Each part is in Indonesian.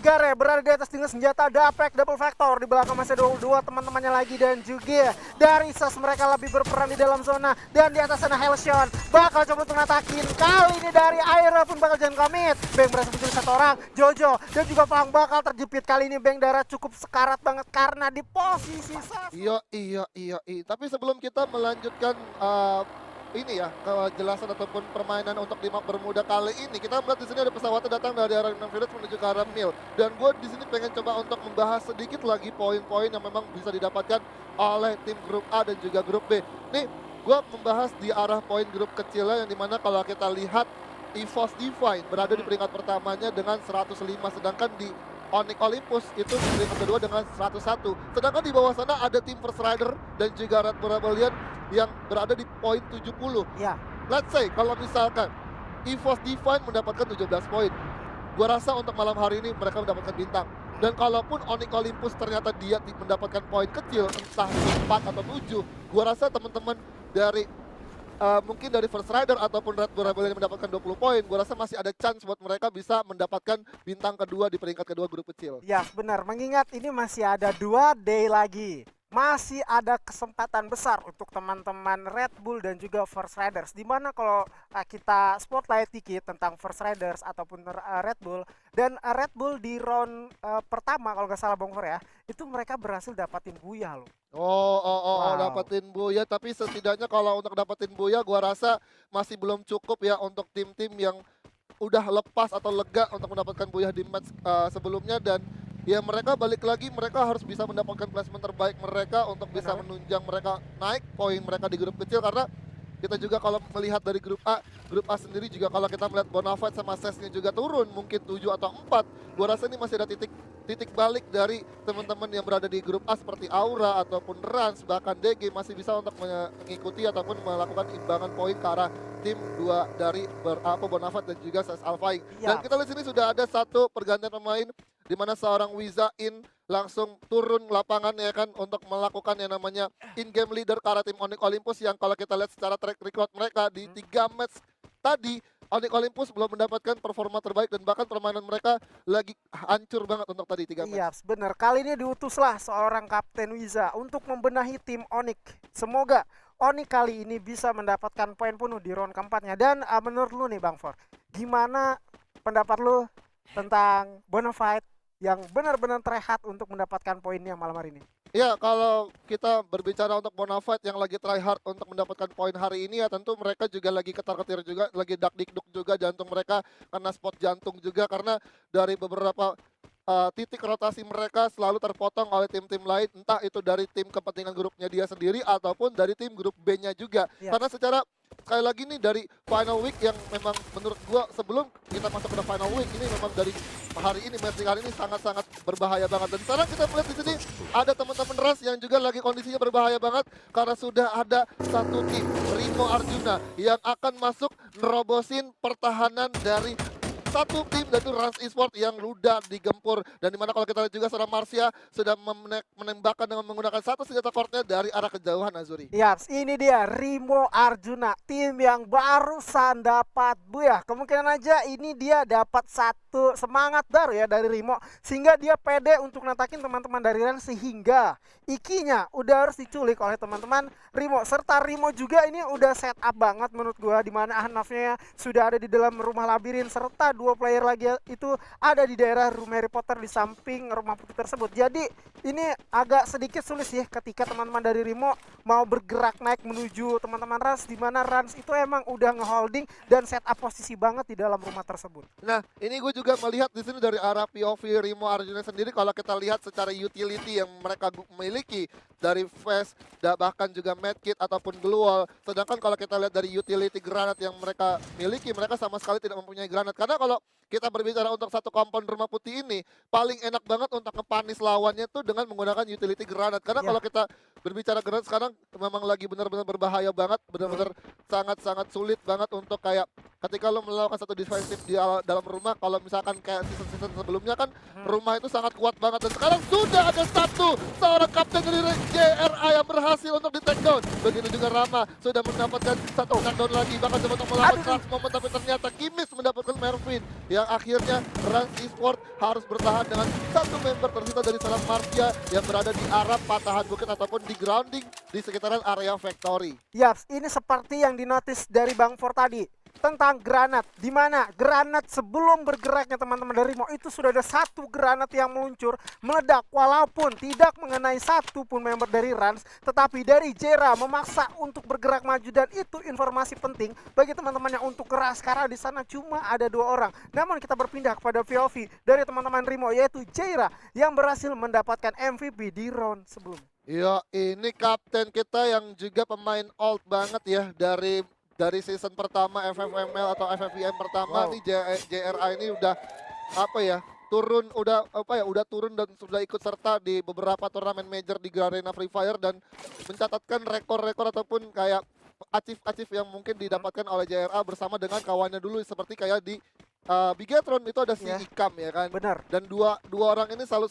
Igare berada di atas dengan senjata Dapek Double Factor. Di belakang masih ada dua teman-temannya lagi, dan juga dari SAS mereka lebih berperan di dalam zona. Dan di atas sana Hellshot bakal coba untuk ngatakin. Kali ini dari Aira pun bakal jangan komit. Bang berhasil mencuri satu orang, Jojo dan juga Fang bakal terjepit. Kali ini Bang Dara cukup sekarat banget karena di posisi SAS. Iya. Tapi sebelum kita melanjutkan ini ya kejelasan ataupun permainan untuk di map Bermuda kali ini, kita melihat di sini ada pesawatnya datang dari arah Inang Village menuju ke arah Mil. Dan gue di sini pengen coba untuk membahas sedikit lagi poin-poin yang memang bisa didapatkan oleh tim grup A dan juga grup B. Nih, gue membahas di arah poin grup kecilnya yang dimana kalau kita lihat EVOS Divine berada di peringkat pertamanya dengan 105, sedangkan di Onyx Olympus itu di peringkat kedua dengan 101. Sedangkan di bawah sana ada tim First Rider dan juga Red Bull Rebellion yang berada di poin 70. Ya. Let's say kalau misalkan EVOS Divine mendapatkan 17 poin, gua rasa untuk malam hari ini mereka mendapatkan bintang. Dan kalaupun Onyx Olympus ternyata dia mendapatkan poin kecil, entah 4 atau 7, gua rasa teman-teman dari mungkin dari First Rider ataupun Red Bull Rebellion mendapatkan 20 poin, gue rasa masih ada chance buat mereka bisa mendapatkan bintang kedua di peringkat kedua grup kecil. Ya benar, mengingat ini masih ada 2 day lagi. Masih ada kesempatan besar untuk teman-teman Red Bull dan juga First Riders. Dimana kalau kita spotlight dikit tentang First Riders ataupun Red Bull. Dan Red Bull di round pertama kalau nggak salah Bang Fer ya, itu mereka berhasil dapatin Buya loh. Wow. Dapatin Buya, tapi setidaknya kalau untuk dapatin Buya gua rasa masih belum cukup ya untuk tim-tim yang udah lepas atau lega untuk mendapatkan Buya di match sebelumnya. Dan ya mereka balik lagi, mereka harus bisa mendapatkan placement terbaik mereka untuk bisa menunjang mereka naik poin mereka di grup kecil. Karena kita juga kalau melihat dari grup A sendiri juga kalau kita melihat Bonafide sama SES-nya juga turun mungkin 7 atau 4. Gua rasa ini masih ada titik balik dari teman-teman yang berada di grup A seperti Aura ataupun Rans, bahkan DG masih bisa untuk mengikuti ataupun melakukan imbangan poin ke arah tim 2 dari Bonafide dan juga SES Alphaing. Dan kita lihat sini sudah ada satu pergantian pemain di mana seorang Wizain langsung turun lapangan ya kan untuk melakukan yang namanya in-game leader ke arah tim Onyx Olympus, yang kalau kita lihat secara track record mereka di 3 match tadi Onyx Olympus belum mendapatkan performa terbaik dan bahkan permainan mereka lagi hancur banget untuk tadi 3 match. Iya benar, kali ini diutuslah seorang Kapten Wiza untuk membenahi tim Onyx. Semoga Onyx kali ini bisa mendapatkan poin penuh di round keempatnya. Dan menurut lu nih Bang For, gimana pendapat lu tentang Bonafide yang benar-benar try hard untuk mendapatkan poinnya malam hari ini? Ya, kalau kita berbicara untuk Bonafide yang lagi try hard untuk mendapatkan poin hari ini ya tentu mereka juga lagi ketar-ketir juga, lagi dak-dikduk juga, jantung mereka kena spot jantung juga karena dari beberapa titik rotasi mereka selalu terpotong oleh tim-tim lain, entah itu dari tim kepentingan grupnya dia sendiri ataupun dari tim grup B-nya juga. Karena secara sekali lagi nih dari final week yang memang menurut gua sebelum kita masuk ke final week ini memang dari hari ini, matching hari ini sangat-sangat berbahaya banget. Dan sekarang kita melihat di sini ada teman-teman Ras yang juga lagi kondisinya berbahaya banget karena sudah ada satu tim Rimo Arjuna yang akan masuk nerobosin pertahanan dari satu tim, dan itu Rans Esport yang ludah digempur. Dan dimana kalau kita lihat juga seorang Marcia sudah menembakkan dengan menggunakan satu senjata core-nya dari arah kejauhan Azuri. Ya, ini dia Rimo Arjuna, tim yang barusan dapat Buya. Kemungkinan aja ini dia dapat satu semangat baru ya dari Rimo, sehingga dia pede untuk natakin teman-teman dari Ren, sehingga ikinya udah harus diculik oleh teman-teman Rimo. Serta Rimo juga ini udah set up banget menurut gua, dimana Ahnafnya sudah ada di dalam rumah labirin, serta 2 player lagi itu ada di daerah rumah Harry Potter di samping rumah putih tersebut. Jadi ini agak sedikit sulit sih ketika teman-teman dari Rimo mau bergerak naik menuju teman-teman Rans, di mana Rans itu emang udah ngeholding dan set up posisi banget di dalam rumah tersebut. Nah, ini gue juga melihat di sini dari arah POV Rimo Arjuna sendiri, kalau kita lihat secara utility yang mereka miliki dari Fast, bahkan juga Medkit ataupun Glue Wall. Sedangkan kalau kita lihat dari utility granat yang mereka miliki, mereka sama sekali tidak mempunyai granat. Karena kalau kita berbicara untuk satu kompon rumah putih ini, paling enak banget untuk ngepanis lawannya tuh dengan menggunakan utility granat. Karena kalau kita berbicara granat sekarang memang lagi benar-benar berbahaya banget, benar-benar sangat-sangat sulit banget untuk kayak ketika lo melakukan satu defensif di dalam rumah. Kalau misalkan kayak season-season sebelumnya kan rumah itu sangat kuat banget, dan sekarang sudah ada seorang kapten dari JRA yang berhasil untuk di take down. Begitu juga Rama sudah mendapatkan satu takedown lagi, bahkan coba untuk melawan Crash Moment, tapi ternyata Kimis mendapatkan Mervin yang akhirnya Rans Esports harus bertahan dengan satu member tersisa dari Salam Martia yang berada di arah patahan bukit ataupun di grounding di sekitaran area factory. Yaps, ini seperti yang dinotis dari Bang For tadi tentang granat, di mana granat sebelum bergeraknya teman-teman dari Rimo itu sudah ada satu granat yang meluncur meledak walaupun tidak mengenai satu pun member dari Rans, tetapi dari Jera memaksa untuk bergerak maju, dan itu informasi penting bagi teman-teman yang untuk keras karena di sana cuma ada 2 orang. Namun kita berpindah kepada POV dari teman-teman Rimo, yaitu Jera yang berhasil mendapatkan MVP di round sebelumnya. Iya, ini kapten kita yang juga pemain old banget ya dari season pertama FFML atau FFVM pertama. Nih JRA ini udah apa ya, udah turun dan sudah ikut serta di beberapa turnamen major di Garena Free Fire dan mencatatkan rekor-rekor ataupun kayak achieve yang mungkin didapatkan oleh JRA bersama dengan kawannya dulu, seperti kayak di Bigetron itu ada si Ikam ya kan. Benar. Dan dua orang ini selalu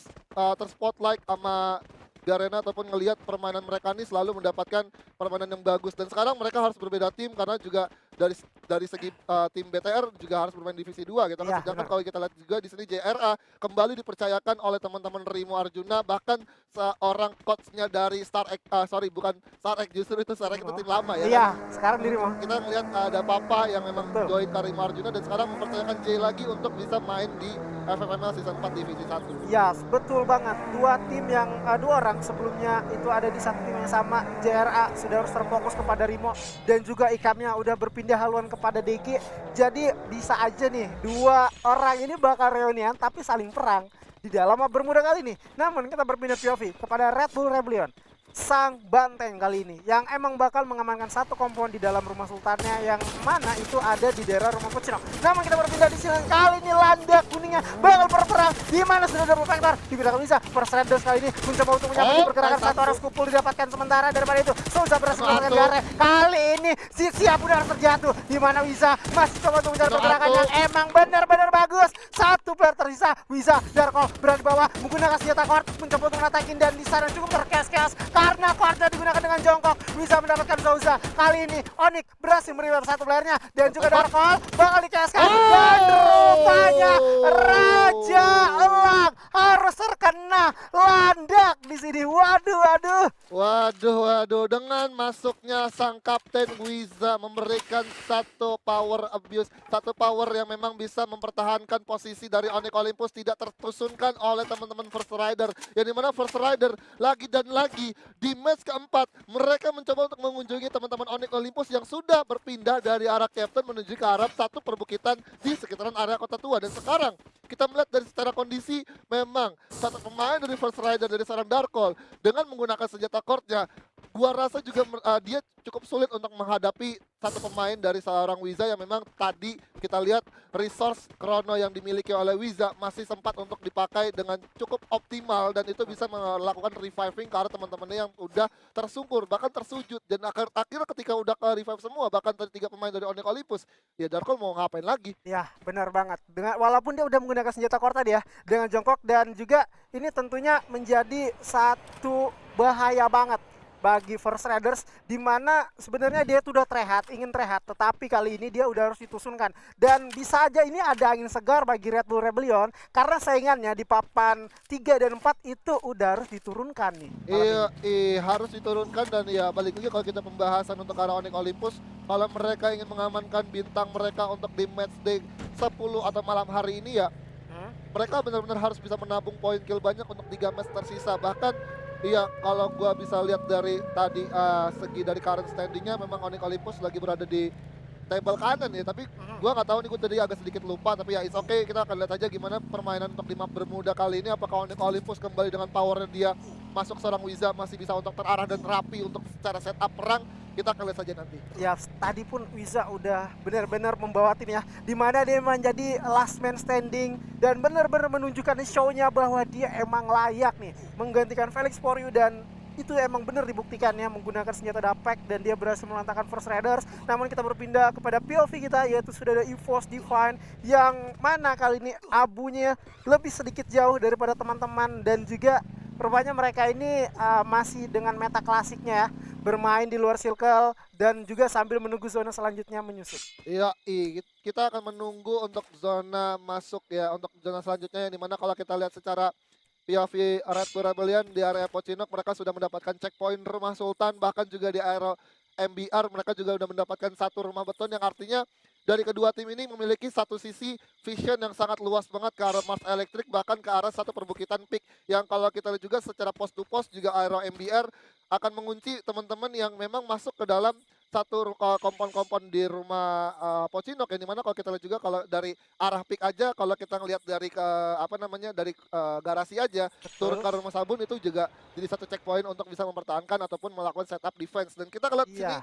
terspotlight sama Garena ataupun ngelihat permainan mereka ini selalu mendapatkan permainan yang bagus, dan sekarang mereka harus berbeda tim karena juga dari segi tim BTR juga harus bermain divisi 2 gitu kan. Ya, sedangkan benar. kalau kita lihat juga di sini JRA kembali dipercayakan oleh teman-teman Rimo Arjuna, bahkan seorang coachnya dari bukan Star X, justru itu Star X itu tim lama ya. Iya, kan? sekarang di Rimo. Kita melihat ada Papa yang memang Betul. join ke Rimo Arjuna dan sekarang mempercayakan J lagi untuk bisa main di FFML Season 4 Divisi 1. Ya, betul banget. 2 tim yang 2 orang sebelumnya itu ada di satu tim yang sama. JRA sudah harus terfokus kepada Rimo dan juga Ikamnya udah berpindah haluan kepada DG. Jadi bisa aja nih 2 orang ini bakal reunian tapi saling perang di dalam Bermuda kali ini. Namun kita berpindah POV kepada Red Bull Rebellion, sang banteng kali ini yang emang bakal mengamankan satu kompon di dalam rumah sultannya yang mana itu ada di daerah rumah Pocino. Namun kita berpindah di sini kali ini landak kuningnya bakal berperang di mana sudah double vector dipindahkan bisa. First Raiders kali ini mencoba untuk menyambut pergerakan satu orang skupul didapatkan, sementara daripada itu Souza berhasil mendapatkan Gare. Kali ini siap udah terjatuh di mana Wiza masih coba untuk mencari pergerakan yang emang benar-benar bagus. Satu player tersisa, Wiza Darko berada di bawah menggunakan senjata Kord mencoba untuk menatakin, dan di sana cukup terkeas-keas karena Kordnya digunakan dengan jongkok bisa mendapatkan Souza. Kali ini Onyx berhasil merevive satu playernya dan juga Darko bakal dikeaskan, dan rupanya Raja Elang harus terkena landak di sini. Waduh. Dengan masuknya sang kapten Wiza memberikan satu power abuse, satu power yang memang bisa mempertahankan posisi dari Onyx Olympus tidak tertusunkan oleh teman-teman First Rider, yang dimana First Rider lagi dan lagi di match keempat mereka mencoba untuk mengunjungi teman-teman Onyx Olympus yang sudah berpindah dari arah Captain menuju ke arah satu perbukitan di sekitaran area Kota Tua. Dan sekarang kita melihat dari secara kondisi memang satu pemain dari First Rider dari seorang Darkol dengan menggunakan senjata Kordnya, gua rasa juga dia cukup sulit untuk menghadapi satu pemain dari seorang Wiza yang memang tadi kita lihat resource Chrono yang dimiliki oleh Wiza masih sempat untuk dipakai dengan cukup optimal, dan itu bisa melakukan reviving ke arah teman-temannya yang udah tersungkur bahkan tersujud, dan akhirnya ketika udah ke revive semua bahkan dari 3 pemain dari Onyx Olympus, ya Darkol mau ngapain lagi? Ya, benar banget. Walaupun dia udah menggunakan senjata Kord tadi ya dengan jongkok, dan juga ini tentunya menjadi satu bahaya banget bagi First Riders, di mana sebenarnya dia tuh udah ingin rehat, tetapi kali ini dia udah harus ditusunkan, dan bisa aja ini ada angin segar bagi Red Bull Rebellion karena saingannya di papan 3 dan 4 itu udah harus diturunkan nih. Iya, harus diturunkan, dan ya balik lagi kalau kita pembahasan untuk arah Onyx Olympus, kalau mereka ingin mengamankan bintang mereka untuk di match day 10 atau malam hari ini ya, mereka benar-benar harus bisa menabung poin kill banyak untuk 3 match tersisa. Bahkan iya, kalau gua bisa lihat dari tadi segi dari current standingnya memang Onyx Olympus lagi berada di table kanan ya, tapi gua nggak tahu nih, gua tadi agak sedikit lupa, tapi ya it's okay, kita akan lihat aja gimana permainan untuk di map Bermuda kali ini. Apakah Onyx Olympus kembali dengan powernya dia masuk seorang Wiza masih bisa untuk terarah dan rapi untuk secara setup perang, kita akan lihat saja nanti. Ya, tadi pun Wiza udah benar-benar membawa timnya, di mana dia menjadi last man standing dan benar-benar menunjukkan show-nya bahwa dia emang layak nih menggantikan Felix For You, dan itu emang benar dibuktikannya menggunakan senjata Dapek dan dia berhasil melantangkan First Riders. Namun kita berpindah kepada POV kita, yaitu sudah ada EVOS Divine yang mana kali ini abunya lebih sedikit jauh daripada teman-teman, dan juga Rupanya mereka ini masih dengan meta klasiknya ya, bermain di luar circle dan juga sambil menunggu zona selanjutnya menyusup. Iya, kita akan menunggu untuk zona masuk ya, untuk zona selanjutnya yang dimana kalau kita lihat secara POV Red Bull Rebellion di area Pochinok mereka sudah mendapatkan checkpoint rumah Sultan, bahkan juga di area MBR mereka juga sudah mendapatkan satu rumah beton yang artinya dari kedua tim ini memiliki satu sisi vision yang sangat luas banget ke arah Mars Electric, bahkan ke arah satu perbukitan peak yang kalau kita lihat juga secara post to post juga area MBR akan mengunci teman-teman yang memang masuk ke dalam satu kompon-kompon di rumah Pochinok yang dimana kalau kita lihat juga kalau dari arah peak aja kalau kita ngelihat dari ke apa namanya dari garasi aja turun ke rumah Sabun itu juga jadi satu checkpoint untuk bisa mempertahankan ataupun melakukan setup defense dan kita lihat sini Iya.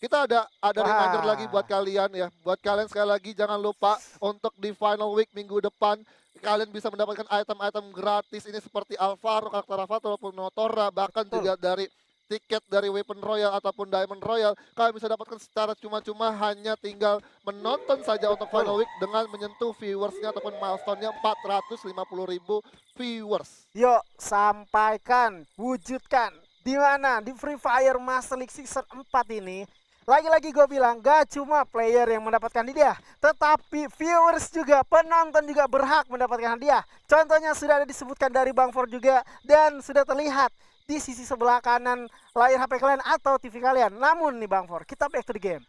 kita ada reminder lagi Wah. buat kalian ya. Buat kalian sekali lagi jangan lupa untuk di final week minggu depan kalian bisa mendapatkan item-item gratis ini seperti Alvaro, karakter Alvaro ataupun Notora, bahkan Betul. juga dari tiket dari Weapon Royal ataupun Diamond Royal kalian bisa dapatkan secara cuma-cuma hanya tinggal menonton saja untuk final week dengan menyentuh viewersnya ataupun milestone-nya 450.000 viewers. Yuk, sampaikan, wujudkan. Di mana? Di Free Fire Master League Season 4 ini. Lagi-lagi gue bilang, gak cuma player yang mendapatkan hadiah, tetapi viewers juga, penonton juga berhak mendapatkan hadiah. Contohnya sudah ada disebutkan dari Bang For juga, dan sudah terlihat di sisi sebelah kanan layar HP kalian atau TV kalian. Namun nih Bang For, kita back to the game.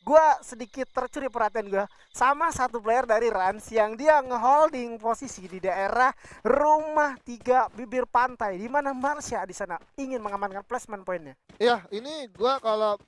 Gua sedikit tercuri perhatian gue sama satu player dari Rans yang dia ngeholding posisi di daerah rumah 3 bibir pantai di mana Marsha di sana ingin mengamankan placement poinnya. Iya, ini gua kalau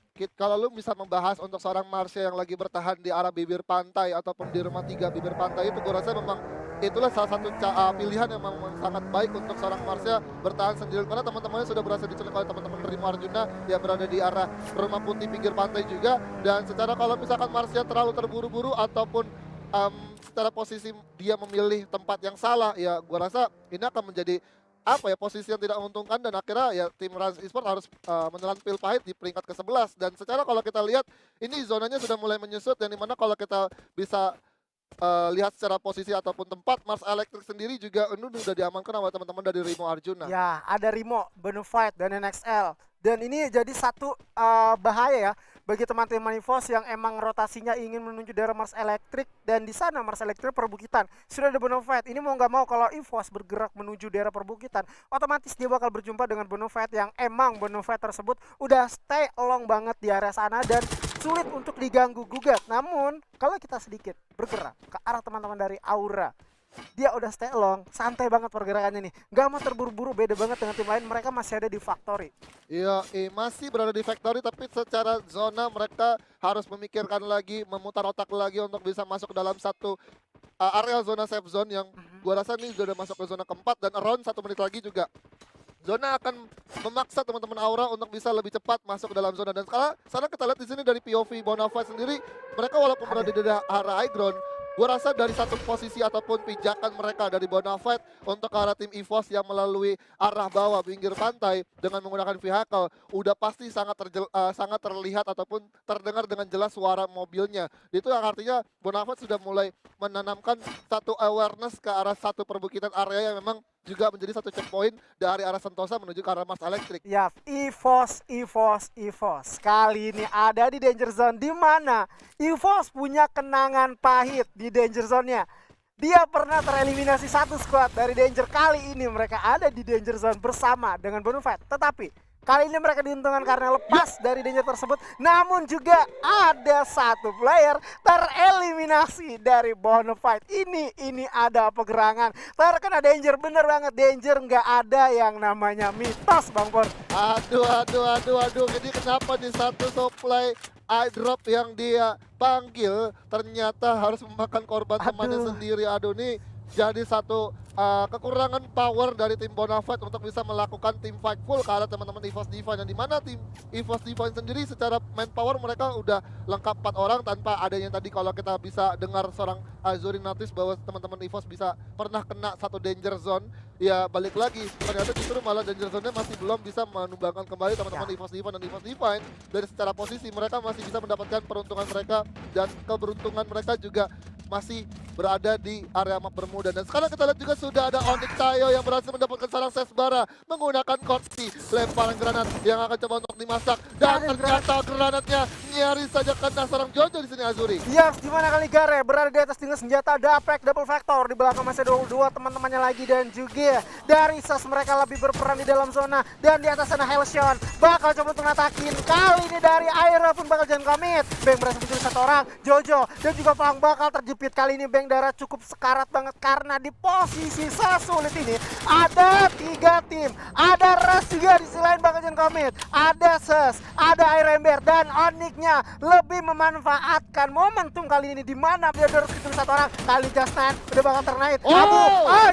lu bisa membahas untuk seorang Marsha yang lagi bertahan di arah bibir pantai ataupun di rumah 3 bibir pantai itu gua rasa memang itulah salah satu pilihan yang memang sangat baik untuk seorang Marsha bertahan sendiri karena teman-temannya sudah berhasil diculik oleh teman-teman Rimo Arjuna yang berada di arah rumah putih pinggir pantai juga dan secara kalau misalkan Marsha terlalu terburu-buru ataupun secara posisi dia memilih tempat yang salah ya gua rasa ini akan menjadi apa ya posisi yang tidak menguntungkan dan akhirnya ya tim Rans Esports harus menelan pil pahit di peringkat ke-11 dan secara kalau kita lihat ini zonanya sudah mulai menyusut dan dimana kalau kita bisa lihat secara posisi ataupun tempat Mars Electric sendiri juga ini sudah diamankan oleh teman-teman dari Rimo Arjuna. Ya, ada Rimo, Benefit, dan NXL. Dan ini jadi satu bahaya ya bagi teman-teman EVOS yang emang rotasinya ingin menuju daerah Mars Electric dan di sana Mars Electric perbukitan. Sudah ada Benefit. Ini mau nggak mau kalau EVOS bergerak menuju daerah perbukitan, otomatis dia bakal berjumpa dengan Benefit yang emang Benefit tersebut udah stay along banget di area sana dan sulit untuk diganggu gugat. Namun kalau kita sedikit bergerak ke arah teman-teman dari Aura, dia udah stay along, santai banget pergerakannya nih, gak mau terburu-buru, beda banget dengan tim lain. Mereka masih ada di Factory. Iya, masih berada di Factory tapi secara zona mereka harus memikirkan lagi, memutar otak lagi untuk bisa masuk dalam satu area zona safe zone yang gua rasa ini sudah masuk ke zona keempat dan around 1 menit lagi juga zona akan memaksa teman-teman Aura untuk bisa lebih cepat masuk ke dalam zona dan sekarang kita lihat di sini dari POV Bonafide sendiri mereka walaupun berada di area high ground gua rasa dari satu posisi ataupun pijakan mereka dari Bonafide untuk ke arah tim EVOS yang melalui arah bawah pinggir pantai dengan menggunakan vehicle udah pasti sangat terlihat ataupun terdengar dengan jelas suara mobilnya. Itu yang artinya Bonafide sudah mulai menanamkan satu awareness ke arah satu perbukitan area yang memang juga menjadi satu checkpoint dari arah Sentosa menuju ke arah Mars Electric. Ya, EVOS. Kali ini ada di danger zone di mana EVOS punya kenangan pahit di danger zone-nya. Dia pernah tereliminasi satu squad dari danger. Kali ini mereka ada di danger zone bersama dengan Bonafide. Tetapi kali ini mereka diuntungkan karena lepas dari danger tersebut. Namun juga ada satu player tereliminasi dari Bonafide. Ini ada pegerangan. Terkena danger, bener banget. Danger nggak ada yang namanya mitos, Bang Por. Aduh. Jadi kenapa di satu supply airdrop yang dia panggil ternyata harus memakan korban temannya sendiri. Aduh nih jadi satu kekurangan power dari tim Bonafide untuk bisa melakukan tim fight full ke arah teman-teman EVOS Divine yang dimana tim EVOS Divine sendiri secara manpower mereka udah lengkap 4 orang tanpa adanya tadi kalau kita bisa dengar seorang Azurin notice bahwa teman-teman EVOS bisa pernah kena satu danger zone ya balik lagi ternyata justru malah danger zone-nya masih belum bisa menumbangkan kembali teman-teman EVOS Divine dan EVOS Divine dari secara posisi mereka masih bisa mendapatkan peruntungan mereka dan keberuntungan mereka juga masih berada di area map Bermuda. Dan sekarang kita lihat juga sudah ada Onyx Tayo yang berhasil mendapatkan sarang Sesbara menggunakan Korti, lemparan granat yang akan coba untuk dimasak. Dan ternyata granatnya nyaris saja kena sarang Jojo di sini Azuri. Ya, gimana kali Gare berada di atas dengan senjata Dapek double factor. Di belakang masih ada dua teman-temannya lagi dan juga dari Sas mereka lebih berperan di dalam zona. Dan di atas sana Hellshon bakal coba untuk ngatakin. Kali ini dari Aira pun bakal jangan komit. Bang berhasil mencuri satu orang, Jojo dan juga Pang bakal terjepit. Kali ini Bang darah cukup sekarat banget karena di posisi sesulit ini ada 3 tim. Ada Ras juga di sisi lain bakal jangan komit. Ada Ses, ada Air Ember dan Onyx-nya lebih memanfaatkan momentum kali ini di mana dia harus ketemu satu orang. Kali Justin udah bakal ternaik.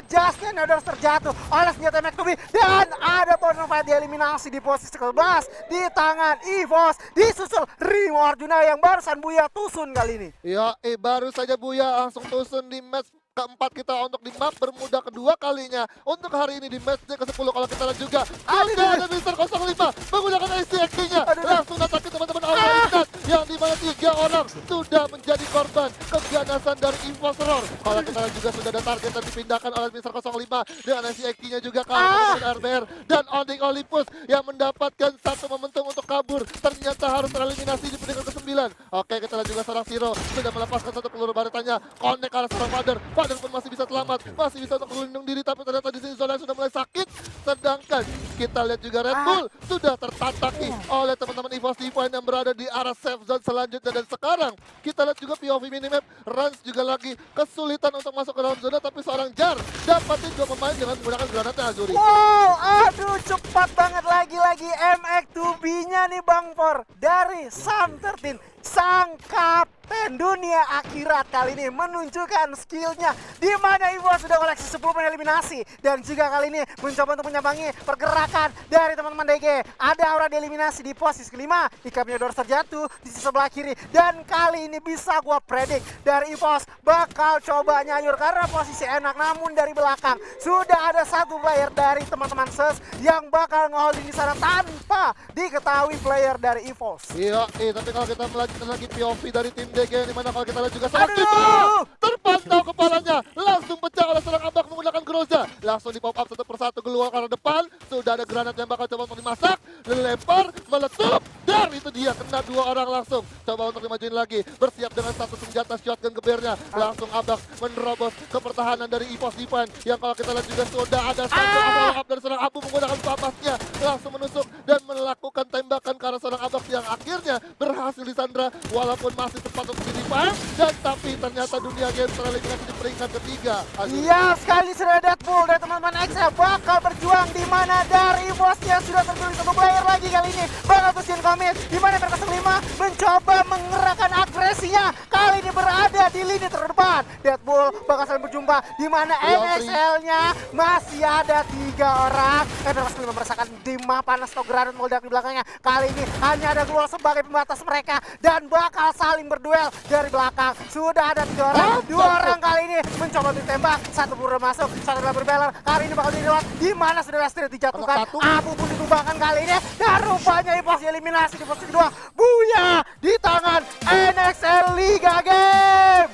Justin udah harus terjatuh oleh senjata McTubi dan ada Bonafide dieliminasi di posisi ke-11 di tangan EVOS, disusul Rimo Arjuna yang barusan Buya tusun kali ini. Ya, baru saja Buya langsung tusun di match keempat kita untuk di map Bermuda kedua kalinya untuk hari ini di match ke-10. Kalau kita lihat juga ada Mr. 05 menggunakan ICXD-nya langsung atakin teman-teman Alright yang dimana 3 orang sudah menjadi korban keganasan dari EVOS Roar. Kalau kita lihat juga sudah ada target yang dipindahkan oleh Mr. 05 dengan ICXD-nya juga kalah dengan RBR dan Onyx Olympus yang mendapatkan satu momentum untuk kabur. Ternyata harus tereliminasi di peringkat ke-9. Oke, kita lihat juga seorang Siro sudah melepaskan satu peluru baretanya. Connect arah seorang Father pun masih bisa selamat, masih bisa untuk melindungi diri, tapi ternyata di sini zona sudah mulai sakit. Sedangkan kita lihat juga Red Bull sudah tertataki oleh teman-teman EVOS Divine yang berada di arah safe zone selanjutnya. Dan sekarang kita lihat juga POV minimap, Rans juga lagi kesulitan untuk masuk ke dalam zona, tapi seorang Jar dapatin 2 pemain dengan menggunakan granatnya Azuri. Wow, aduh cepat banget lagi-lagi MX2B-nya nih Bang Por dari Sam 13. Sang kapten dunia akhirat kali ini menunjukkan skillnya di mana EVOS sudah koleksi 10 poin eliminasi dan juga kali ini mencoba untuk menyambangi pergerakan dari teman-teman DG. Ada Aura dieliminasi di posisi kelima, Ikapnya Dors terjatuh di sisi sebelah kiri dan kali ini bisa gua predik dari EVOS bakal coba nyayur karena posisi enak, namun dari belakang sudah ada satu player dari teman-teman Ses yang bakal ngeholding di sana tanpa diketahui player dari EVOS. Iya, tapi kalau kita melanjutkan lagi POV dari tim DG, dimana kalau kita lihat juga seorang Kipra terpantau kepalanya langsung pecah oleh seorang Abak menggunakan Groza. Langsung di pop up satu persatu keluar ke arah depan. Sudah ada granat yang bakal coba untuk dimasak, dilempar, meletup, dan itu dia kena 2 orang langsung. Coba untuk dimajuin lagi, bersiap dengan satu senjata shotgun gebernya. Langsung Abak menerobos ke pertahanan dari EVOS Divine yang kalau kita lihat juga sudah ada satu up dari seorang Abu menggunakan papasnya langsung menusuk dan melakukan tembakan ke arah seorang Abak yang akhirnya berhasil disandra walaupun masih sempat untuk di-revive, dan tapi ternyata dunia game tereliminasi di peringkat ketiga. Iya, sekali sudah Deadpool dan teman-teman XL bakal berjuang di mana dari bosnya sudah tertulis satu player lagi kali ini bakal tusin komit di mana mereka 5 mencoba mengerahkan agresinya kali ini berada di lini terdepan. Deadpool bakal saling berjumpa di mana MXL-nya masih ada 3 orang. Mereka 5 merasakan dimah panas atau granat meledak di belakangnya. Kali ini hanya ada Glual sebagai pembatas mereka dan bakal saling berduel dari belakang. Sudah ada 3 orang, 2 orang kali ini mencoba ditembak, satu peluru masuk, satu adalah berbeler. Kali ini bakal dilewat di mana sudah Lastri dijatuhkan. Abu pun ditumbangkan kali ini dan rupanya EVOS eliminasi di posisi kedua. Buya di tangan NXL Liga Game.